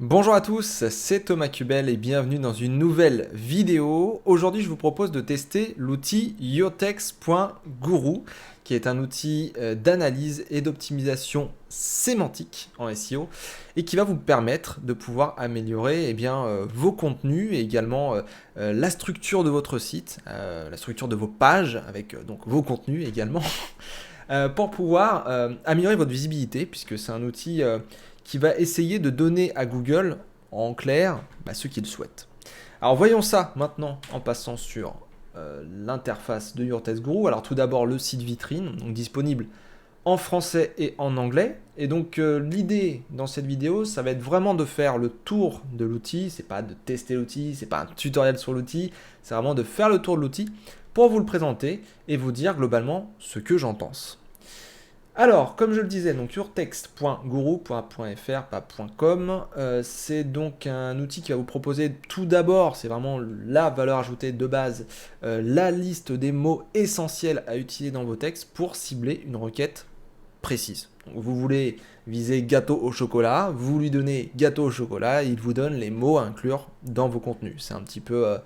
Bonjour à tous, c'est Thomas Cubel et bienvenue dans une nouvelle vidéo. Aujourd'hui, je vous propose de tester l'outil yourtext.guru, qui est un outil d'analyse et d'optimisation sémantique en SEO et qui va vous permettre de pouvoir améliorer vos contenus et également la structure de votre site, la structure de vos pages avec donc vos contenus également. Pour pouvoir améliorer votre visibilité, puisque c'est un outil qui va essayer de donner à Google, en clair, ce qu'il souhaite. Alors voyons ça maintenant en passant sur l'interface de Your Text Guru. Alors tout d'abord le site vitrine, donc disponible en français et en anglais. Et donc l'idée dans cette vidéo, ça va être vraiment de faire le tour de l'outil. C'est pas de tester l'outil, c'est pas un tutoriel sur l'outil, c'est vraiment de faire le tour de l'outil pour vous le présenter et vous dire globalement ce que j'en pense. Alors, comme je le disais, donc yourtext.guru.fr, pas .com, c'est donc un outil qui va vous proposer tout d'abord, c'est vraiment la valeur ajoutée de base, la liste des mots essentiels à utiliser dans vos textes pour cibler une requête précise. Donc, vous voulez viser gâteau au chocolat, vous lui donnez gâteau au chocolat, il vous donne les mots à inclure dans vos contenus. C'est un petit peu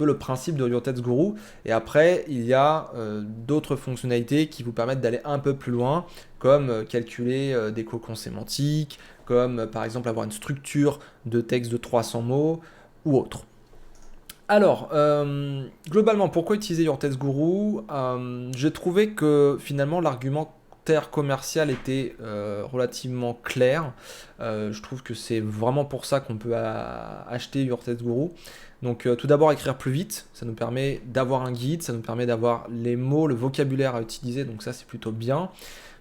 le principe de Your Text Guru. Et après, il y a d'autres fonctionnalités qui vous permettent d'aller un peu plus loin, comme calculer des cocons sémantiques, comme par exemple avoir une structure de texte de 300 mots ou autre. Alors, globalement, pourquoi utiliser Your Text Guru? J'ai trouvé que finalement l'argumentaire commercial était relativement clair. Je trouve que c'est vraiment pour ça qu'on peut acheter Your Text Guru. Donc tout d'abord écrire plus vite, ça nous permet d'avoir un guide, ça nous permet d'avoir les mots, le vocabulaire à utiliser, donc ça c'est plutôt bien.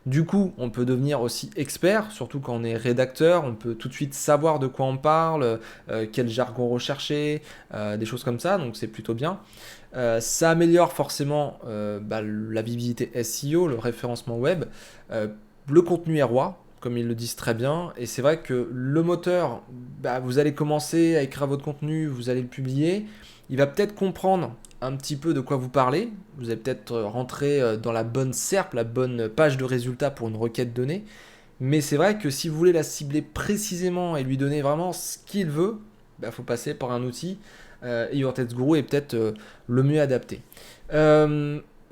Du coup, on peut devenir aussi expert, surtout quand on est rédacteur, on peut tout de suite savoir de quoi on parle, quel jargon rechercher, des choses comme ça, donc c'est plutôt bien. Ça améliore forcément la visibilité SEO, le référencement web. Le contenu est roi, comme ils le disent très bien, et c'est vrai que le moteur, vous allez commencer à écrire votre contenu, vous allez le publier, il va peut-être comprendre un petit peu de quoi vous parlez, vous allez peut-être rentrer dans la bonne SERP, la bonne page de résultat pour une requête donnée, mais c'est vrai que si vous voulez la cibler précisément et lui donner vraiment ce qu'il veut, il faut passer par un outil, et Your Text Guru est peut-être le mieux adapté.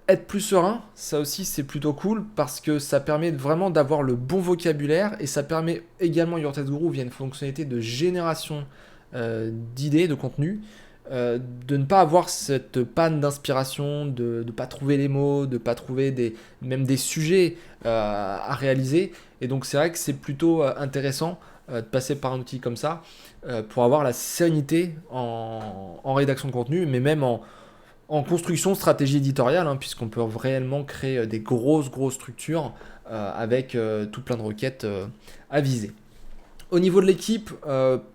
Être plus serein, ça aussi c'est plutôt cool parce que ça permet vraiment d'avoir le bon vocabulaire et ça permet également, Your Text Guru via une fonctionnalité de génération d'idées, de contenu, de ne pas avoir cette panne d'inspiration, de ne pas trouver les mots, de ne pas trouver même des sujets à réaliser. Et donc c'est vrai que c'est plutôt intéressant de passer par un outil comme ça pour avoir la sérénité en rédaction de contenu, mais même en construction stratégie éditoriale, puisqu'on peut réellement créer des grosses structures avec tout plein de requêtes à viser. Au niveau de l'équipe,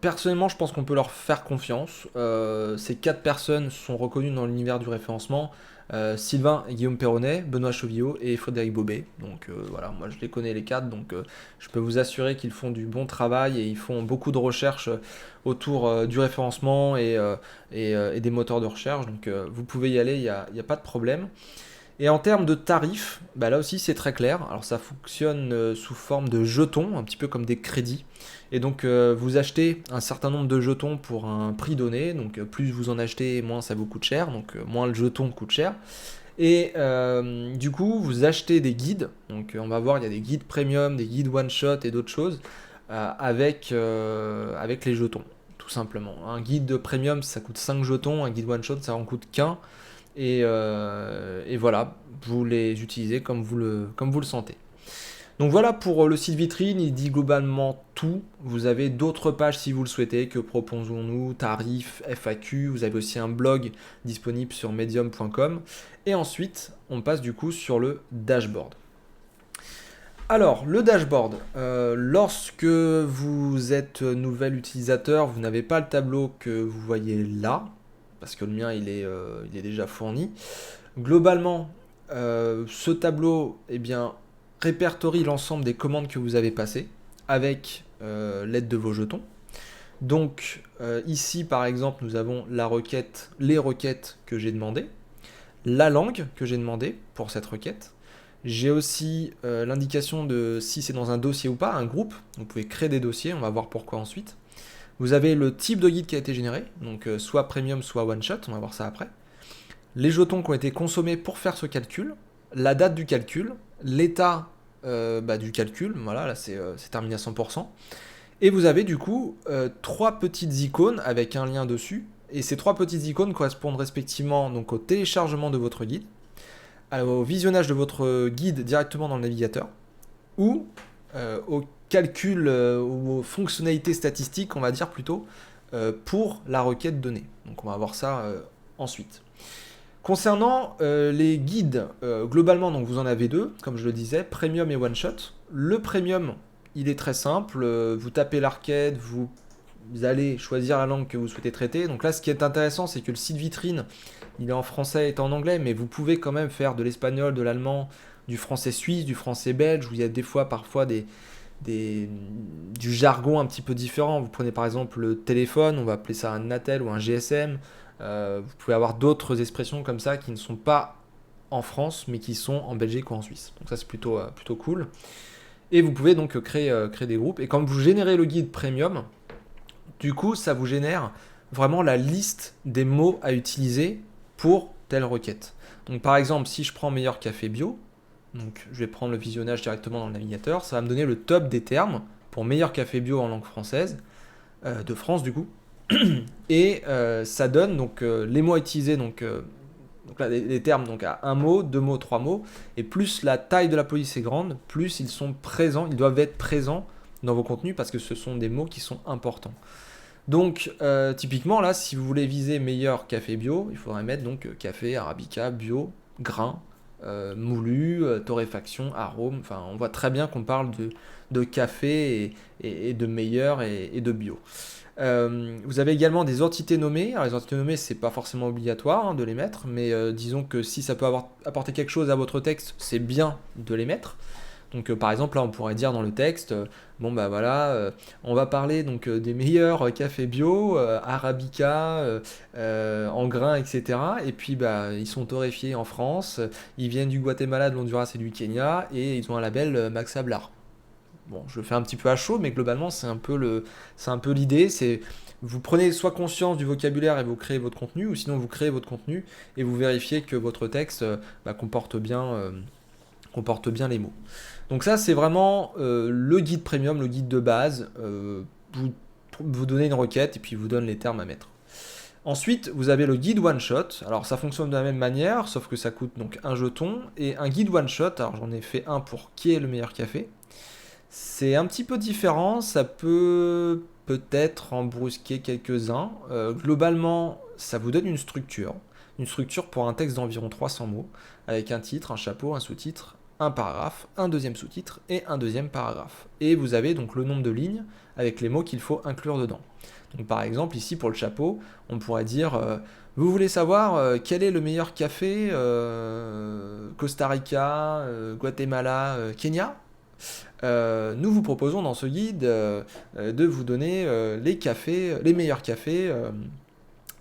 personnellement, je pense qu'on peut leur faire confiance. Ces 4 personnes sont reconnues dans l'univers du référencement. Sylvain et Guillaume Perronnet, Benoît Chauviot et Frédéric Bobet. Donc voilà, moi je les connais les 4, donc je peux vous assurer qu'ils font du bon travail et ils font beaucoup de recherches autour du référencement et des moteurs de recherche. Donc vous pouvez y aller, il n'y a pas de problème. Et en termes de tarifs, là aussi c'est très clair. Alors ça fonctionne sous forme de jetons, un petit peu comme des crédits. Et donc vous achetez un certain nombre de jetons pour un prix donné. Donc plus vous en achetez, moins ça vous coûte cher. Donc moins le jeton coûte cher. Et du coup vous achetez des guides. Donc on va voir, il y a des guides premium, des guides one shot et d'autres choses avec les jetons. Tout simplement. Un guide de premium ça coûte 5 jetons, un guide one shot ça en coûte qu'un. Et voilà, vous les utilisez comme vous le sentez. Donc voilà pour le site vitrine, il dit globalement tout. Vous avez d'autres pages si vous le souhaitez, que proposons-nous, tarifs, FAQ. Vous avez aussi un blog disponible sur medium.com. Et ensuite, on passe du coup sur le dashboard. Alors, le dashboard, lorsque vous êtes nouvel utilisateur, vous n'avez pas le tableau que vous voyez là, parce que le mien il est déjà fourni. Globalement, ce tableau répertorie l'ensemble des commandes que vous avez passées avec l'aide de vos jetons. Donc ici par exemple nous avons les requêtes que j'ai demandées, la langue que j'ai demandé pour cette requête, J'ai aussi l'indication de si c'est dans un dossier ou pas, un groupe. Vous pouvez créer des dossiers, on va voir pourquoi ensuite. Vous avez le type de guide qui a été généré, donc soit premium, soit one shot, on va voir ça après. Les jetons qui ont été consommés pour faire ce calcul, la date du calcul, l'état du calcul, voilà, là c'est terminé à 100%. Et vous avez du coup 3 petites icônes avec un lien dessus. Et ces 3 petites icônes correspondent respectivement donc au téléchargement de votre guide, au visionnage de votre guide directement dans le navigateur, ou au calcul ou aux fonctionnalités statistiques, on va dire plutôt, pour la requête donnée. Donc on va voir ça ensuite. Concernant les guides, globalement, donc vous en avez 2, comme je le disais, Premium et One Shot. Le Premium, il est très simple, vous tapez l'arcade, vous allez choisir la langue que vous souhaitez traiter. Donc là, ce qui est intéressant, c'est que le site vitrine, il est en français et en anglais, mais vous pouvez quand même faire de l'espagnol, de l'allemand, du français suisse, du français belge, où il y a des fois, parfois, du jargon un petit peu différent. Vous prenez par exemple le téléphone, on va appeler ça un attel ou un GSM. Vous pouvez avoir d'autres expressions comme ça qui ne sont pas en France, mais qui sont en Belgique ou en Suisse. Donc ça, c'est plutôt cool. Et vous pouvez donc créer des groupes. Et quand vous générez le guide premium, du coup, ça vous génère vraiment la liste des mots à utiliser pour telle requête. Donc par exemple, si je prends meilleur café bio, donc je vais prendre le visionnage directement dans le navigateur, ça va me donner le top des termes pour meilleur café bio en langue française, de France du coup. Et ça donne donc les mots à utiliser, donc là, les termes donc à un mot, 2 mots, 3 mots, et plus la taille de la police est grande, plus ils sont présents, ils doivent être présents dans vos contenus parce que ce sont des mots qui sont importants. Donc typiquement là, si vous voulez viser meilleur café bio, il faudrait mettre donc café, arabica, bio, grain, moulu, torréfaction, arôme, enfin on voit très bien qu'on parle de café et de meilleur et de bio. Vous avez également des entités nommées. Alors les entités nommées, c'est pas forcément obligatoire de les mettre, mais disons que si ça peut apporter quelque chose à votre texte, c'est bien de les mettre. Donc par exemple là on pourrait dire dans le texte, bon bah voilà, on va parler donc des meilleurs cafés bio, arabica, en grains, etc. Et puis bah ils sont torréfiés en France, ils viennent du Guatemala, de l'Honduras et du Kenya, et ils ont un label Max Hablar. Bon, je le fais un petit peu à chaud, mais globalement, c'est un peu l'idée. C'est vous prenez soit conscience du vocabulaire et vous créez votre contenu, ou sinon vous créez votre contenu et vous vérifiez que votre texte comporte bien les mots. Donc ça, c'est vraiment le guide premium, le guide de base. Vous donnez une requête et puis vous donne les termes à mettre. Ensuite, vous avez le guide one shot. Alors ça fonctionne de la même manière, sauf que ça coûte donc un jeton. Et un guide one shot, alors j'en ai fait un pour qui est le meilleur café. C'est un petit peu différent, ça peut peut-être en brusquer quelques-uns. Globalement, ça vous donne une structure pour un texte d'environ 300 mots, avec un titre, un chapeau, un sous-titre, un paragraphe, un deuxième sous-titre et un deuxième paragraphe. Et vous avez donc le nombre de lignes avec les mots qu'il faut inclure dedans. Donc par exemple, ici pour le chapeau, on pourrait dire vous voulez savoir quel est le meilleur café Costa Rica, Guatemala, Kenya. Nous vous proposons dans ce guide de vous donner les meilleurs cafés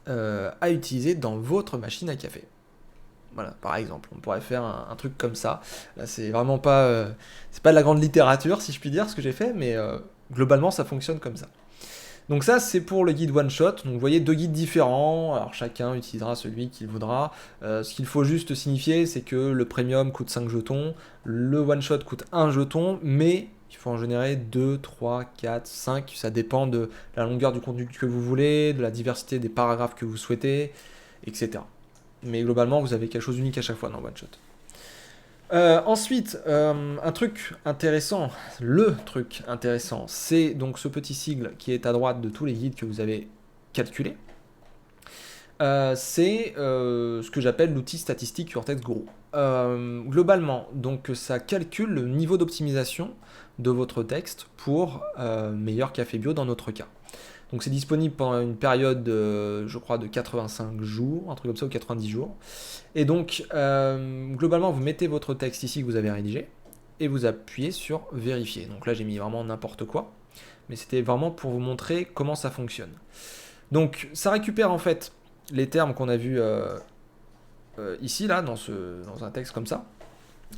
à utiliser dans votre machine à café. Voilà, par exemple, on pourrait faire un truc comme ça. Là, c'est vraiment pas, c'est pas de la grande littérature, si je puis dire, ce que j'ai fait, mais globalement, ça fonctionne comme ça. Donc ça, c'est pour le guide one shot. Donc vous voyez 2 guides différents. Alors chacun utilisera celui qu'il voudra. Ce qu'il faut juste signifier, c'est que le premium coûte 5 jetons, le one shot coûte 1 jeton, mais il faut en générer 2, 3, 4, 5. Ça dépend de la longueur du contenu que vous voulez, de la diversité des paragraphes que vous souhaitez, etc. Mais globalement, vous avez quelque chose d'unique à chaque fois dans le one shot. Ensuite, un truc intéressant, le truc intéressant, c'est donc ce petit sigle qui est à droite de tous les guides que vous avez calculés. C'est ce que j'appelle l'outil statistique Your-Text Guru. Globalement, donc ça calcule le niveau d'optimisation de votre texte pour meilleur café bio dans notre cas. Donc c'est disponible pendant une période, je crois, de 85 jours, un truc comme ça, ou 90 jours. Et donc, globalement, vous mettez votre texte ici que vous avez rédigé, et vous appuyez sur vérifier. Donc là, j'ai mis vraiment n'importe quoi, mais c'était vraiment pour vous montrer comment ça fonctionne. Donc, ça récupère en fait les termes qu'on a vus ici, là, dans un texte comme ça.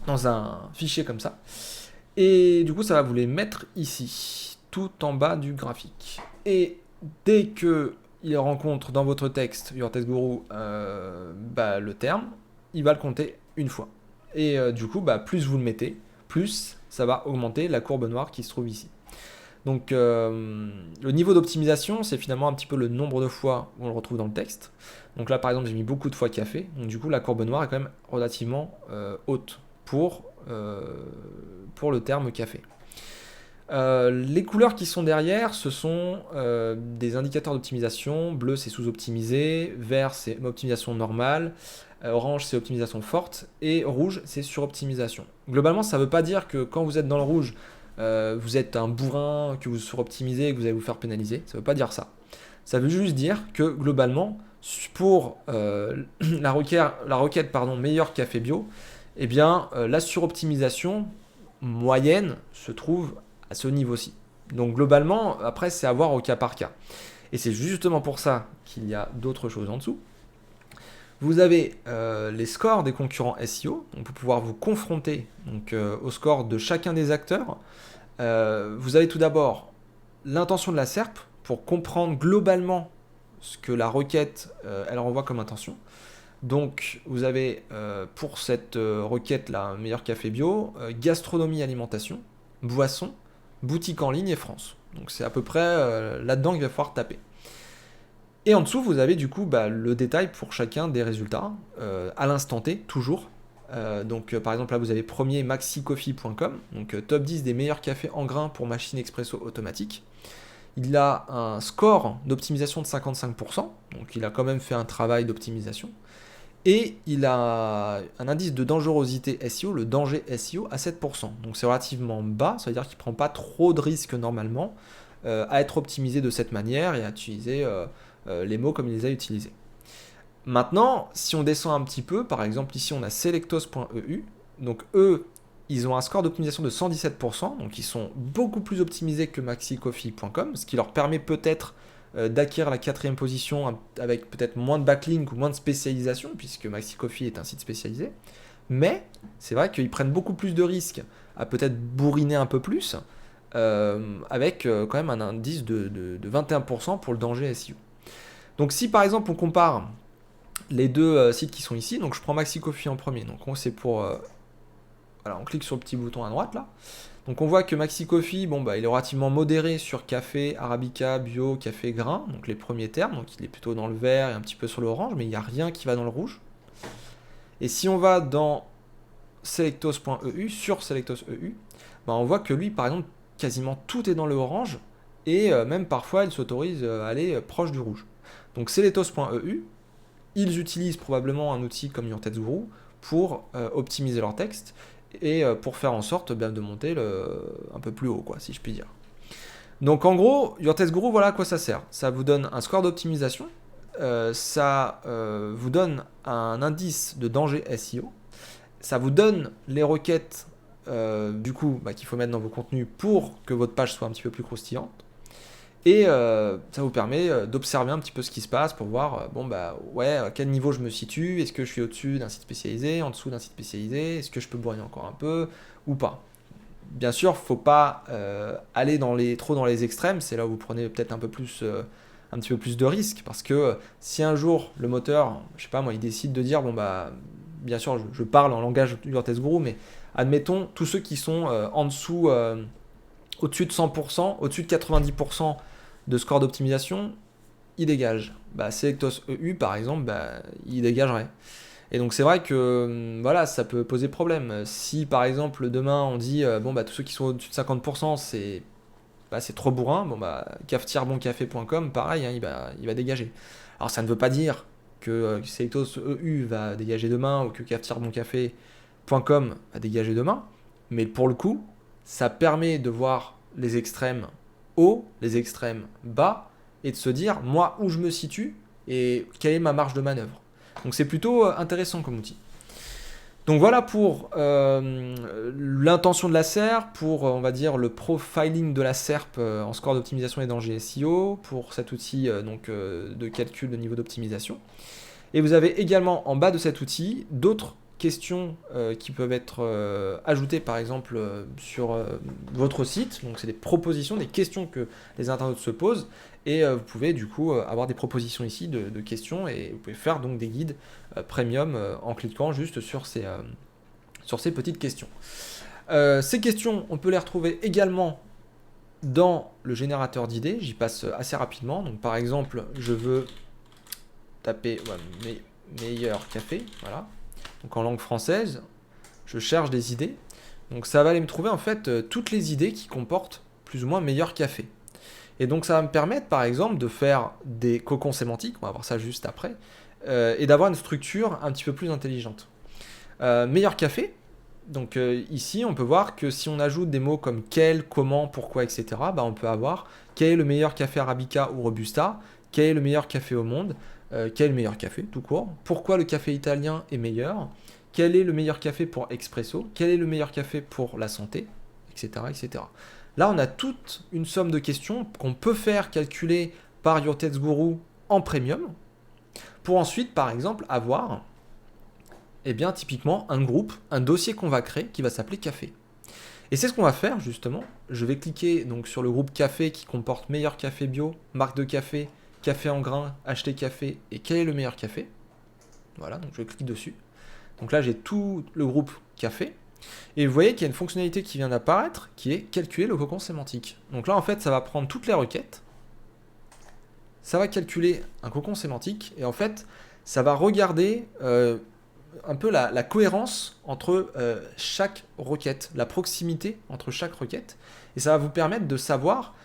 dans un fichier comme ça. Et du coup, ça va vous les mettre ici, tout en bas du graphique. Et dès que il rencontre dans votre texte, Your Text Guru, le terme, il va le compter une fois. Et du coup, plus vous le mettez, plus ça va augmenter la courbe noire qui se trouve ici. Donc le niveau d'optimisation, c'est finalement un petit peu le nombre de fois où on le retrouve dans le texte. Donc là, par exemple, j'ai mis beaucoup de fois café. Donc du coup, la courbe noire est quand même relativement haute pour le terme café. Les couleurs qui sont derrière, ce sont des indicateurs d'optimisation. Bleu, c'est sous-optimisé. Vert, c'est optimisation normale. Orange, c'est optimisation forte. Et rouge, c'est suroptimisation. Globalement, ça ne veut pas dire que quand vous êtes dans le rouge, vous êtes un bourrin, que vous suroptimisez, que vous allez vous faire pénaliser. Ça ne veut pas dire ça. Ça veut juste dire que globalement, pour la requête meilleur café bio, eh bien, la suroptimisation moyenne se trouve à ce niveau-ci. Donc globalement, après, c'est à voir au cas par cas. Et c'est justement pour ça qu'il y a d'autres choses en dessous. Vous avez les scores des concurrents SEO, donc pour pouvoir vous confronter au score de chacun des acteurs. Vous avez tout d'abord l'intention de la SERP pour comprendre globalement ce que la requête elle renvoie comme intention. Donc vous avez pour cette requête-là, meilleur café bio, gastronomie, alimentation, boisson, boutique en ligne et France. Donc c'est à peu près là-dedans qu'il va falloir taper. Et en dessous, vous avez du coup le détail pour chacun des résultats, à l'instant T, toujours. Par exemple, là, vous avez premier maxicoffee.com, donc top 10 des meilleurs cafés en grains pour machine expresso automatique. Il a un score d'optimisation de 55%, donc il a quand même fait un travail d'optimisation. Et il a un indice de dangerosité SEO, le danger SEO, à 7%. Donc c'est relativement bas, ça veut dire qu'il ne prend pas trop de risques normalement à être optimisé de cette manière et à utiliser les mots comme il les a utilisés. Maintenant, si on descend un petit peu, par exemple ici on a selectos.eu, donc eux, ils ont un score d'optimisation de 117%, donc ils sont beaucoup plus optimisés que maxicoffee.com, ce qui leur permet peut-être d'acquérir la 4e position avec peut-être moins de backlink ou moins de spécialisation, puisque maxicoffee est un site spécialisé. Mais c'est vrai qu'ils prennent beaucoup plus de risques à peut-être bourriner un peu plus, avec quand même un indice de 21% pour le danger SEO. Donc si par exemple on compare les deux sites qui sont ici, donc je prends maxicoffee en premier, donc c'est pour... on clique sur le petit bouton à droite là. Donc on voit que maxicoffee, il est relativement modéré sur café, arabica, bio, café, grain, donc les premiers termes, donc il est plutôt dans le vert et un petit peu sur l'orange, mais il n'y a rien qui va dans le rouge. Et si on va dans selectos.eu, sur selectos.eu, on voit que lui, par exemple, quasiment tout est dans le orange, et même parfois il s'autorise à aller proche du rouge. Donc selectos.eu, ils utilisent probablement un outil comme Your Text Guru pour optimiser leur texte, et pour faire en sorte de monter un peu plus haut, si je puis dire. Donc en gros, Your Text Guru, voilà à quoi ça sert. Ça vous donne un score d'optimisation, ça vous donne un indice de danger SEO, ça vous donne les requêtes qu'il faut mettre dans vos contenus pour que votre page soit un petit peu plus croustillante, et ça vous permet d'observer un petit peu ce qui se passe pour voir, à quel niveau je me situe, est-ce que je suis au-dessus d'un site spécialisé, en dessous d'un site spécialisé, est-ce que je peux bourriner encore un peu, ou pas. Bien sûr, il ne faut pas aller trop dans les extrêmes, c'est là où vous prenez peut-être un petit peu plus de risques, parce que si un jour le moteur, je sais pas moi, il décide de dire, bien sûr, je parle en langage Your Text Guru, mais admettons, tous ceux qui sont en dessous, au-dessus de 100%, au-dessus de 90%, de score d'optimisation, il dégage. Selectos EU, par exemple, il dégagerait. Et donc c'est vrai que ça peut poser problème. Si par exemple demain on dit tous ceux qui sont au-dessus de 50%, c'est trop bourrin, cafetièreboncafé.com, pareil, il va dégager. Alors ça ne veut pas dire que Selectos EU va dégager demain ou que cafetièreboncafé.com va dégager demain, mais pour le coup, ça permet de voir les extrêmes haut, les extrêmes bas, et de se dire, moi, où je me situe, et quelle est ma marge de manœuvre. Donc c'est plutôt intéressant comme outil. Donc voilà pour l'intention de la SERP, pour, on va dire, le profiling de la SERP en score d'optimisation et danger SEO, pour cet outil de calcul de niveau d'optimisation. Et vous avez également, en bas de cet outil, d'autres questions qui peuvent être ajoutées par exemple sur votre site. Donc c'est des propositions, des questions que les internautes se posent. Et vous pouvez du coup avoir des propositions ici de questions et vous pouvez faire donc des guides premium en cliquant juste sur ces petites questions. Ces questions, on peut les retrouver également dans le générateur d'idées. J'y passe assez rapidement. Donc par exemple, je veux taper meilleur café, voilà. Donc en langue française, je cherche des idées. Donc ça va aller me trouver en fait toutes les idées qui comportent plus ou moins meilleur café. Et donc ça va me permettre par exemple de faire des cocons sémantiques, on va voir ça juste après, et d'avoir une structure un petit peu plus intelligente. Meilleur café, donc ici on peut voir que si on ajoute des mots comme quel, comment, pourquoi, etc., bah, on peut avoir quel est le meilleur café Arabica ou Robusta, quel est le meilleur café au monde, quel est le meilleur café tout court, pourquoi le café italien est meilleur, quel est le meilleur café pour expresso, quel est le meilleur café pour la santé, etc., etc. Là, on a toute une somme de questions qu'on peut faire calculer par Your Text Guru en premium pour ensuite, par exemple, avoir typiquement un groupe, un dossier qu'on va créer qui va s'appeler café. Et c'est ce qu'on va faire justement. Je vais cliquer donc sur le groupe café qui comporte meilleur café bio, marque de café, café en grains, acheter café et quel est le meilleur café. Voilà, donc je clique dessus. Donc là, j'ai tout le groupe café. Et vous voyez qu'il y a une fonctionnalité qui vient d'apparaître qui est calculer le cocon sémantique. Donc là, en fait, ça va prendre toutes les requêtes. Ça va calculer un cocon sémantique. Et en fait, ça va regarder un peu la cohérence entre chaque requête, la proximité entre chaque requête. Et ça va vous permettre de savoir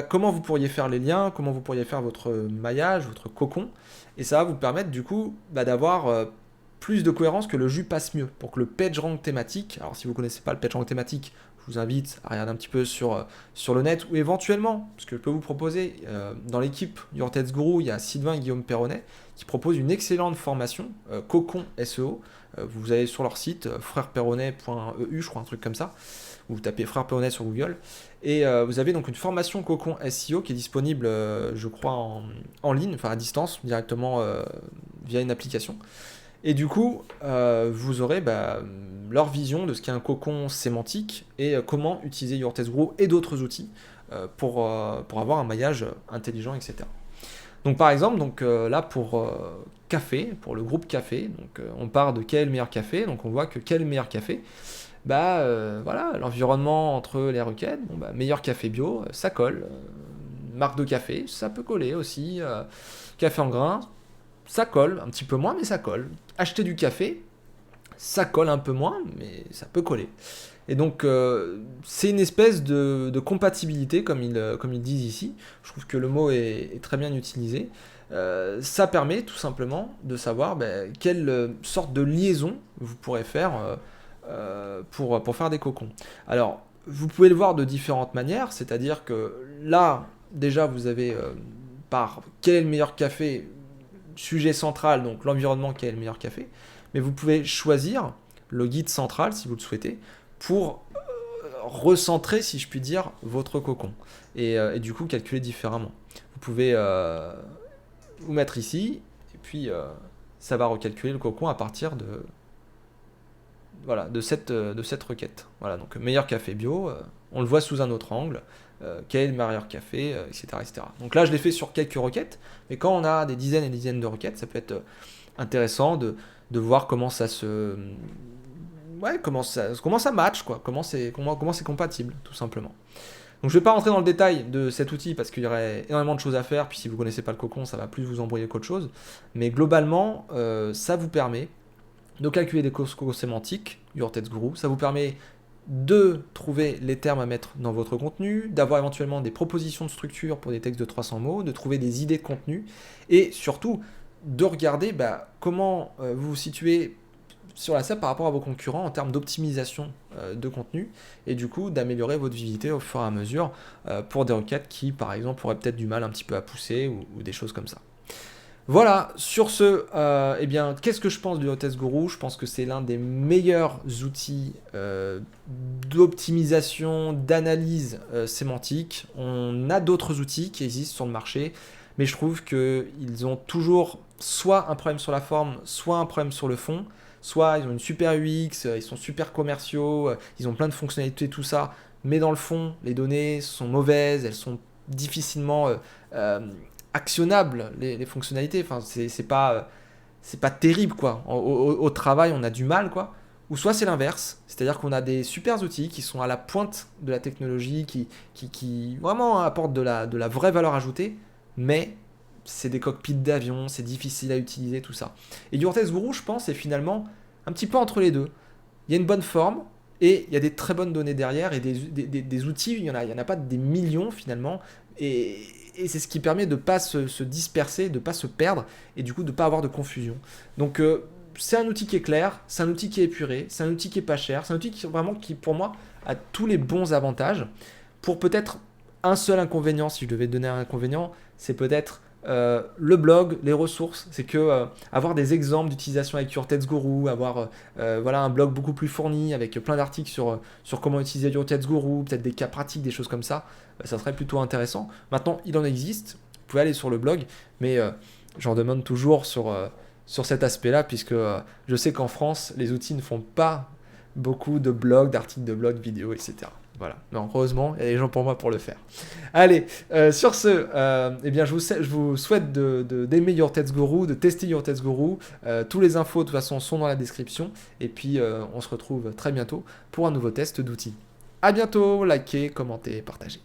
comment vous pourriez faire les liens, comment vous pourriez faire votre maillage, votre cocon. Et ça va vous permettre du coup d'avoir plus de cohérence, que le jus passe mieux, pour que le PageRank thématique, alors si vous ne connaissez pas le PageRank thématique, je vous invite à regarder un petit peu sur le net, ou éventuellement, ce que je peux vous proposer, dans l'équipe Your Text Guru, il y a Sylvain et Guillaume Perronnet, qui proposent une excellente formation, Cocon SEO, vous allez sur leur site, frèreperronnet.eu, je crois, un truc comme ça, ou vous tapez Frère Perronnet sur Google, et vous avez donc une formation Cocon SEO qui est disponible, je crois, en ligne, enfin à distance, directement via une application. Et du coup, vous aurez leur vision de ce qu'est un cocon sémantique et comment utiliser Your Text Guru et d'autres outils pour avoir un maillage intelligent, etc. Donc par exemple, là pour café, pour le groupe café, on part de quel est le meilleur café, donc on voit que quel est le meilleur café, voilà, l'environnement entre les requêtes, meilleur café bio, ça colle, marque de café, ça peut coller aussi, café en grains, ça colle, un petit peu moins, mais ça colle. Acheter du café, ça colle un peu moins, mais ça peut coller. Et donc, c'est une espèce de compatibilité, comme ils disent ici. Je trouve que le mot est très bien utilisé. Ça permet tout simplement de savoir quelle sorte de liaison vous pourrez faire pour faire des cocons. Alors, vous pouvez le voir de différentes manières, c'est-à-dire que là, déjà, vous avez par quel est le meilleur café, sujet central, donc l'environnement qui est le meilleur café, mais vous pouvez choisir le guide central, si vous le souhaitez, pour recentrer, si je puis dire, votre cocon, et du coup calculer différemment. Vous pouvez vous mettre ici, et puis ça va recalculer le cocon à partir de cette requête. Voilà, donc meilleur café bio, on le voit sous un autre angle, quel est le meilleur café, etc., etc. Donc là, je l'ai fait sur quelques requêtes, mais quand on a des dizaines et des dizaines de requêtes, ça peut être intéressant de voir comment ça se... Ouais, comment ça match, quoi, comment c'est compatible, tout simplement. Donc je ne vais pas rentrer dans le détail de cet outil parce qu'il y aurait énormément de choses à faire, puis si vous ne connaissez pas le cocon, ça va plus vous embrouiller qu'autre chose. Mais globalement, ça vous permet de calculer des cocons sémantiques, Your Text Guru, ça vous permet de trouver les termes à mettre dans votre contenu, d'avoir éventuellement des propositions de structure pour des textes de 300 mots, de trouver des idées de contenu, et surtout de regarder comment vous vous situez sur la scène par rapport à vos concurrents en termes d'optimisation de contenu, et du coup d'améliorer votre visibilité au fur et à mesure pour des requêtes qui, par exemple, auraient peut-être du mal un petit peu à pousser, ou des choses comme ça. Voilà, sur ce, qu'est-ce que je pense du Your Text Guru ? Je pense que c'est l'un des meilleurs outils d'optimisation, d'analyse sémantique. On a d'autres outils qui existent sur le marché, mais je trouve qu'ils ont toujours soit un problème sur la forme, soit un problème sur le fond. soit ils ont une super UX, ils sont super commerciaux, ils ont plein de fonctionnalités, tout ça, mais dans le fond, les données sont mauvaises, elles sont difficilement euh, actionnables, les fonctionnalités. Enfin, c'est pas terrible, quoi. Au travail, on a du mal, quoi. Ou soit c'est l'inverse, c'est-à-dire qu'on a des super outils qui sont à la pointe de la technologie, qui vraiment apportent de la vraie valeur ajoutée, mais c'est des cockpits d'avion, c'est difficile à utiliser, tout ça. Et du Vortex Guru, je pense, est finalement un petit peu entre les deux. Il y a une bonne forme, et il y a des très bonnes données derrière, et des outils, il y en a pas des millions finalement, et, et c'est ce qui permet de ne pas se disperser, de ne pas se perdre, et du coup de ne pas avoir de confusion. Donc c'est un outil qui est clair, c'est un outil qui est épuré, c'est un outil qui est pas cher, c'est un outil qui vraiment qui pour moi a tous les bons avantages. Pour peut-être un seul inconvénient, si je devais donner un inconvénient, c'est peut-être le blog, les ressources, c'est que avoir des exemples d'utilisation avec Your Tets Guru, avoir voilà, un blog beaucoup plus fourni avec plein d'articles sur comment utiliser Your Tets Guru, peut-être des cas pratiques, des choses comme ça serait plutôt intéressant. Maintenant, il en existe, vous pouvez aller sur le blog, mais j'en demande toujours sur cet aspect-là, puisque je sais qu'en France, les outils ne font pas beaucoup de blogs, d'articles de blog, vidéos, etc. Voilà. Mais heureusement, il y a des gens pour moi pour le faire. Allez, sur ce, eh bien, je vous souhaite d'aimer Your Tets Guru, de tester Your Tets Guru. Tous les infos, de toute façon, sont dans la description. Et puis, on se retrouve très bientôt pour un nouveau test d'outils. À bientôt, likez, commentez, partagez.